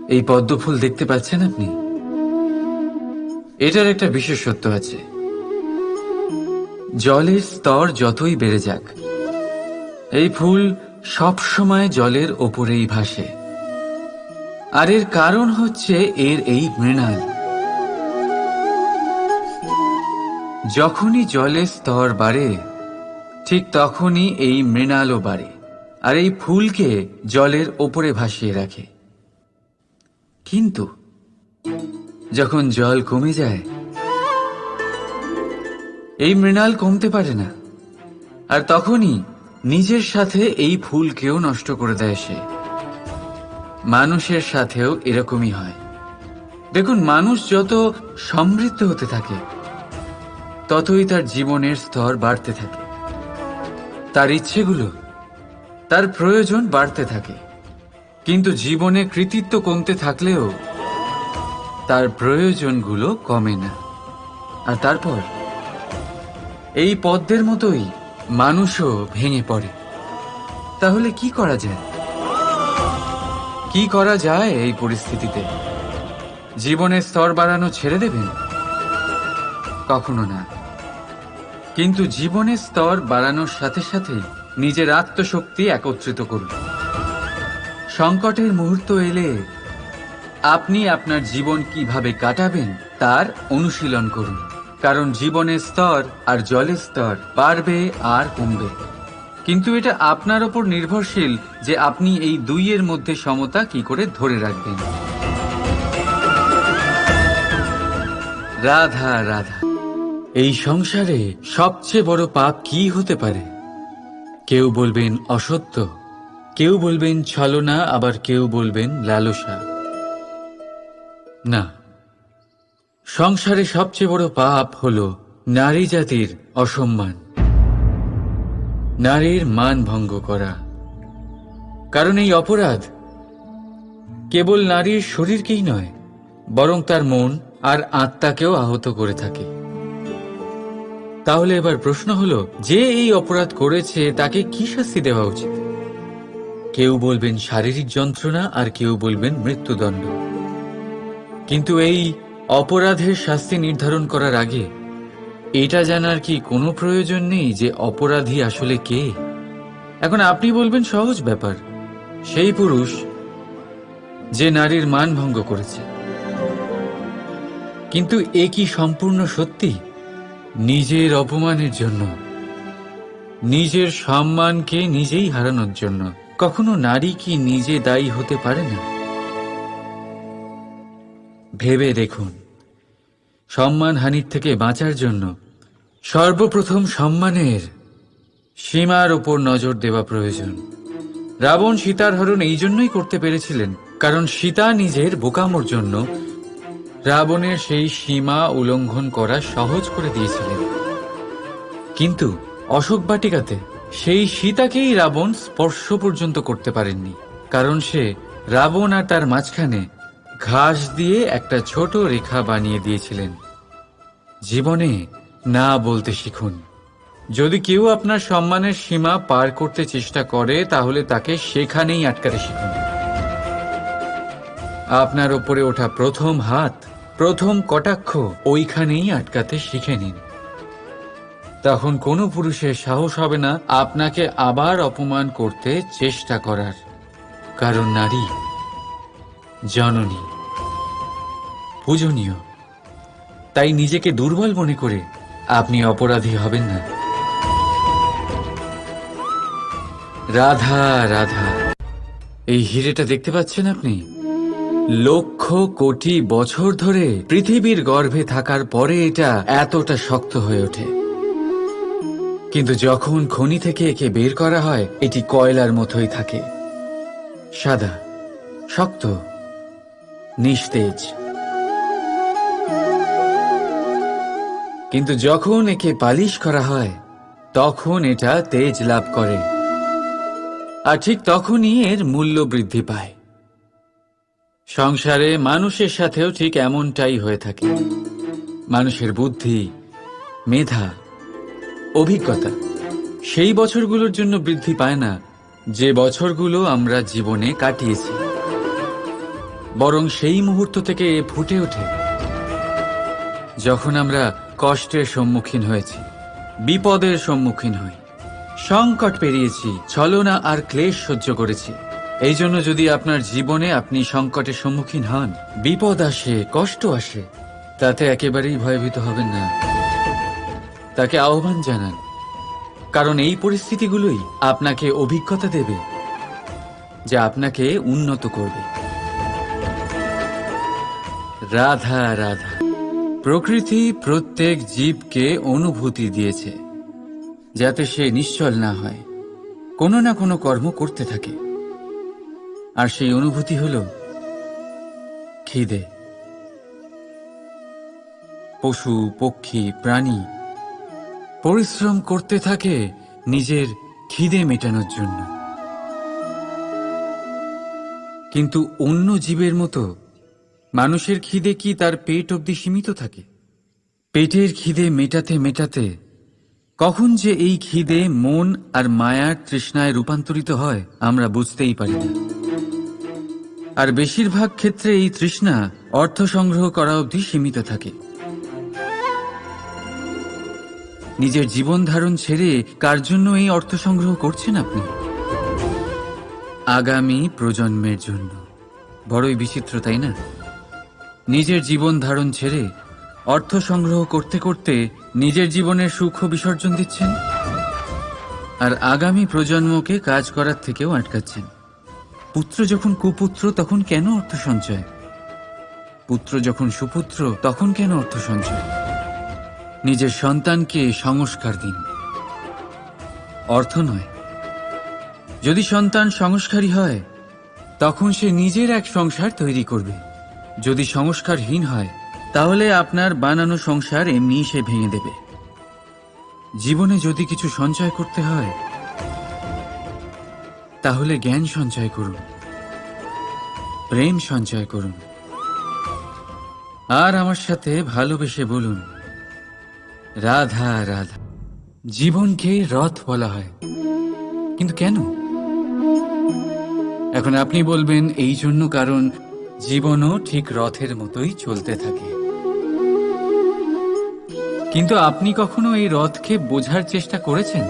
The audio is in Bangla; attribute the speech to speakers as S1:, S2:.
S1: এই পদ্ম ফুল দেখতে পাচ্ছেন আপনি? এটার একটা বিশেষত্ব আছে। জলের স্তর যতই বেড়ে যাক, এই ফুল সব সময় জলের ওপরেই ভাসে। আর এর কারণ হচ্ছে এর এই মৃণাল। যখনই জলের স্তর বাড়ে, ঠিক তখনই এই মৃণালও বাড়ে, আর এই ফুলকে জলের ওপরে ভাসিয়ে রাখে। কিন্তু যখন জল কমে যায়, এই মৃণাল কমতে পারে না, আর তখনই নিজের সাথে এই ফুলকেও নষ্ট করে দেয় সে। মানুষের সাথেও এরকমই হয়। দেখুন, মানুষ যত সমৃদ্ধ হতে থাকে, ততই তার জীবনের স্তর বাড়তে থাকে, তার ইচ্ছেগুলো, তার প্রয়োজন বাড়তে থাকে। কিন্তু জীবনে কৃতিত্ব কমতে থাকলেও তার প্রয়োজনগুলো কমে না। আর তারপর এই পদ্মের মতোই মানুষও ভেঙে পড়ে। তাহলে কি করা যায়? কি করা যায় এই পরিস্থিতিতে? জীবনের স্তর বাড়ানো ছেড়ে দেবেন? কখনো না। কিন্তু জীবনের স্তর বাড়ানোর সাথে সাথে নিজের আত্মশক্তি একত্রিত করুন। সংকটের মুহূর্ত এলে আপনি আপনার জীবন কিভাবে কাটাবেন তার অনুশীলন করুন। কারণ জীবনের স্তর আর জলের স্তর বাড়বে আর কমবে, কিন্তু এটা আপনার ওপর নির্ভরশীল যে আপনি এই দুইয়ের মধ্যে সমতা কি করে ধরে রাখবেন। রাধা রাধা। এই সংসারে সবচেয়ে বড় পাপ কি হতে পারে? কেউ বলবেন অসত্য, কেউ বলবেন ছলনা, আবার কেউ বলবেন লালসা। না, সংসারে সবচেয়ে বড় পাপ হলো নারী জাতির অসম্মান, নারীর মান ভঙ্গ করা। কারণ এই অপরাধ কেবল নারীর শরীরকেই নয়, বরং তার মন আর আত্মাকেও আহত করে থাকে। তাহলে এবার প্রশ্ন হলো, যে এই অপরাধ করেছে তাকে কি শাস্তি দেওয়া উচিত? কেউ বলবেন শারীরিক যন্ত্রণা, আর কেউ বলবেন মৃত্যুদণ্ড। কিন্তু এই অপরাধের শাস্তি নির্ধারণ করার আগে এটা জানার কি কোনো প্রয়োজন নেই যে অপরাধী আসলে কে? এখন আপনি বলবেন সহজ ব্যাপার, সেই পুরুষ যে নারীর মান ভঙ্গ করেছে। কিন্তু এ কি সম্পূর্ণ সত্যি? নিজের অপমানের জন্য, নিজের সম্মানকে নিজেই হারানোর জন্য কখনো নারী কি নিজে দায়ী হতে পারে না? ভেবে দেখুন, সম্মানহানির থেকে বাঁচার জন্য সর্বপ্রথম সম্মানের সীমার ওপর নজর দেওয়া প্রয়োজন। রাবণ সীতার হরণ এই জন্যই করতে পেরেছিলেন কারণ সীতা নিজের বোকামোর জন্য রাবণের সেই সীমা উল্লঙ্ঘন করা সহজ করে দিয়েছিলেন। কিন্তু অশোক বাটিকাতে সেই সীতাকেই রাবণ স্পর্শ পর্যন্ত করতে পারেননি, কারণ সে রাবণ আর তার মাঝখানে ঘাস দিয়ে একটা ছোট রেখা বানিয়ে দিয়েছিলেন। জীবনে না বলতে শিখুন। যদি কেউ আপনার সম্মানের সীমা পার করতে চেষ্টা করে, তাহলে তাকে সেখানেই আটকাতে শিখুন। আপনার ওপরে ওঠা প্রথম হাত, প্রথম কটাক্ষ ওইখানেই আটকাতে শিখে নিন। তখন কোনো পুরুষের সাহস হবে না আপনাকে আবার অপমান করতে চেষ্টা করার। কারণ নারী জননী, পূজনীয়। তাই নিজেকে দুর্বল মনে করে আপনি অপরাধী হবেন না। রাধা রাধা। এই হিরেটা দেখতে পাচ্ছেন আপনি? লক্ষ কোটি বছর ধরে পৃথিবীর গর্ভে থাকার পরে এটা এতটা শক্ত হয়ে ওঠে। কিন্তু যখন খনি থেকে একে বের করা হয়, এটি কয়লার মতোই থাকে, সাদা, শক্ত, নিস্তেজ। কিন্তু যখন একে পালিশ করা হয়, তখন এটা তেজ লাভ করে, আর ঠিক তখনই এর মূল্য বৃদ্ধি পায়। সংসারে মানুষের সাথেও ঠিক এমনটাই হয়ে থাকে। মানুষের বুদ্ধি, মেধা, অভিজ্ঞতা সেই বছরগুলোর জন্য বৃদ্ধি পায় না যে বছরগুলো আমরা জীবনে কাটিয়েছি। বরং সেই মুহূর্ত থেকে ফুটে ওঠে যখন আমরা কষ্টের সম্মুখীন হয়েছি, বিপদের সম্মুখীন হই, সংকট পেরিয়েছি, ছলনা আর ক্লেশ সহ্য করেছি। এই জন্য যদি আপনার জীবনে আপনি সংকটের সম্মুখীন হন, বিপদ আসে, কষ্ট আসে, তাতে একেবারেই ভয়ভীত হবেন না। তাকে আহ্বান জানান, কারণ এই পরিস্থিতিগুলোই আপনাকে অভিজ্ঞতা দেবে, যা আপনাকে উন্নত করবে। রাধা রাধা। প্রকৃতি প্রত্যেক জীবকে অনুভূতি দিয়েছে, যাতে সে নিশ্চল না হয়, কোনো না কোনো কর্ম করতে থাকে। আর সেই অনুভূতি হল খিদে। পশু, পক্ষী, প্রাণী পরিশ্রম করতে থাকে নিজের খিদে মেটানোর জন্য। কিন্তু অন্য জীবের মতো মানুষের খিদে কি তার পেট অবধি সীমিত থাকে? পেটের খিদে মেটাতে মেটাতে কখন যে এই খিদে মন আর মায়ার তৃষ্ণায় রূপান্তরিত হয় আমরা বুঝতেই পারি না। আর বেশিরভাগ ক্ষেত্রে এই তৃষ্ণা অর্থ সংগ্রহ করা অবধি সীমিত থাকে। নিজের জীবন ধারণ ছেড়ে কার জন্য এই অর্থ সংগ্রহ করছেন আপনি? আগামী প্রজন্মের জন্য। বড়ই বিচিত্র, তাই না? নিজের জীবন ধারণ ছেড়ে অর্থ সংগ্রহ করতে করতে নিজের জীবনের সুখ বিসর্জন দিচ্ছেন, আর আগামী প্রজন্মকে কাজ করার থেকেও আটকাচ্ছেন। পুত্র যখন কুপুত্র তখন কেন অর্থ সঞ্চয়? পুত্র যখন সুপুত্র তখন কেন অর্থ সঞ্চয়? নিজের সন্তানকে সংস্কার দিন, অর্থ নয়। যদি সন্তান সংস্কারী হয় তখন সে নিজের এক সংসার তৈরি করবে। যদি সংস্কারহীন হয় তাহলে আপনার বানানো সংসার এমনিই সে ভেঙে দেবে। জীবনে যদি কিছু সঞ্চয় করতে হয় তাহলে জ্ঞান সঞ্চয় করুন, প্রেম সঞ্চয় করুন, আর আমার সাথে ভালোবেসে বলুন রাধা রাধা। জীবনকে রথ বলা হয়, কিন্তু কেন? এখন আপনি বলবেন এই জন্য কারণ জীবনও ঠিক রথের মতোই চলতে থাকে। কিন্তু আপনি কখনো এই রথকে বোঝার চেষ্টা করেছেন?